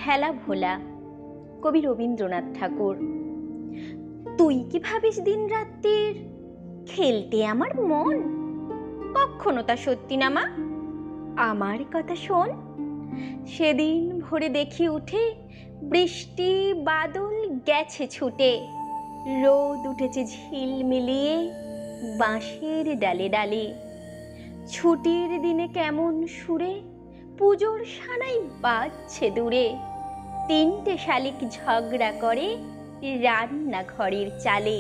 খেলা ভোলা। কবি রবীন্দ্রনাথ ঠাকুর। তুই কি ভাবিস দিন রাত্রির খেলতে আমার মন? কখনো তা সত্যি না মা, আমার কথা শোন। সেদিন ভোরে দেখি উঠে বৃষ্টি বাদল গেছে ছুটে, রোদ উঠেছে ঝিলমিলিয়ে বাঁশের ডালে ডালে। ছুটির দিনে কেমন সুরে পুজোর সানাই বাজছে দূরে, তিনটে শালিক ঝগড়া করে রান্নাঘরের চালে।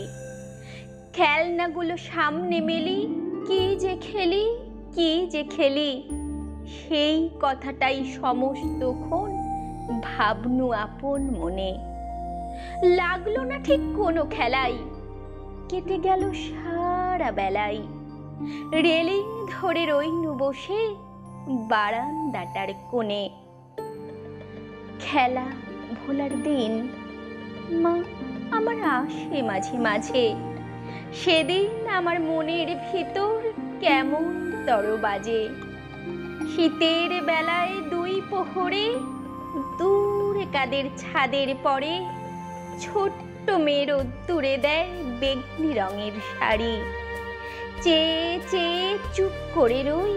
খেলনাগুলো সামনে মেলি, কি যে খেলি কি যে খেলি, সেই কথাটাই সমস্তক্ষণ ভাবনু আপন মনে। লাগলো না ঠিক কোনো খেলাই, কেটে গেল সারা বেলায়। রেলিং ধরে রইনু বসে বারান্দাটার কোণে। খেলা ভোলার দিন মা আমার আসে মাঝে মাঝে, সেদিন আমার মনের ভিতর কেমন তর বাজে। শীতের বেলায় দুই প্রহরে দূরে কাদের ছাদের পরে ছোট্ট মেয়ে রোদ্দুরে দেয় বেগনি রঙের শাড়ি। চেয়ে চেয়ে চুপ করে রই,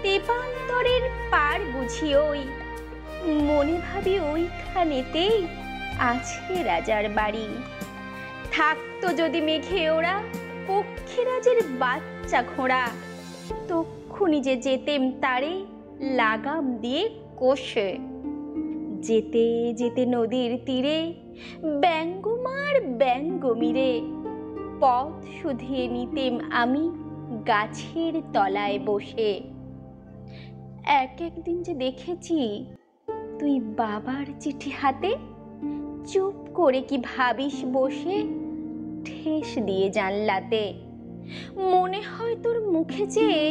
তেপান্তরের পার বুঝি ওই, মনে ভাবি ওইখানেতেই আছে রাজার বাড়ি। থাকতো যদি মেঘে ওরা পক্ষীরাজের বাচ্চা ঘোড়া, তক্ষুনি যে যেতেম তারে লাগাম দিয়ে কষে। যেতে যেতে নদীর তীরে ব্যঙ্গমার ব্যঙ্গমিরে, পথ শুধিয়ে নিতেম আমি গাছের তলায় বসে। এক একদিন যে দেখেছি তুই বাবার চিঠি হাতে চুপ করে কি ভাবিস বসে ঠেস দিয়ে জানলাতে। মনে হয় তোর মুখে চেয়ে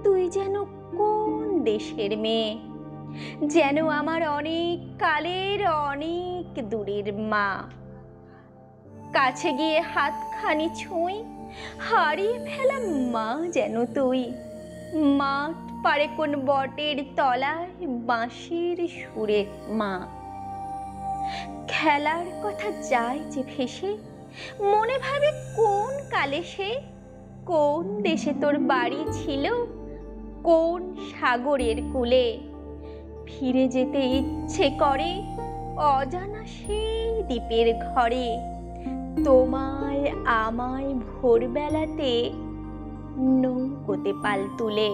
তুই যেন কোন দেশের মেয়ে, যেন আমার অনেক কালের অনেক দূরের মা। কাছে গিয়ে হাতখানি ছুঁই, হারিয়ে ফেলা মা যেন তুই। মাঠ পারে কোন বটের তলায় বাঁশির সুরে মা। খেলার কথা যায় যে ভেসে, মনে ভাবে কোন কালে সে, কোন দেশে তোর বাড়ি ছিল, কোন সাগরের কূলে। ফিরে যেতে ইচ্ছে করে অজানা সেই দ্বীপের ঘরে, তোমায় আমায় ভোরবেলাতে নৌকোতে পাল তুলে।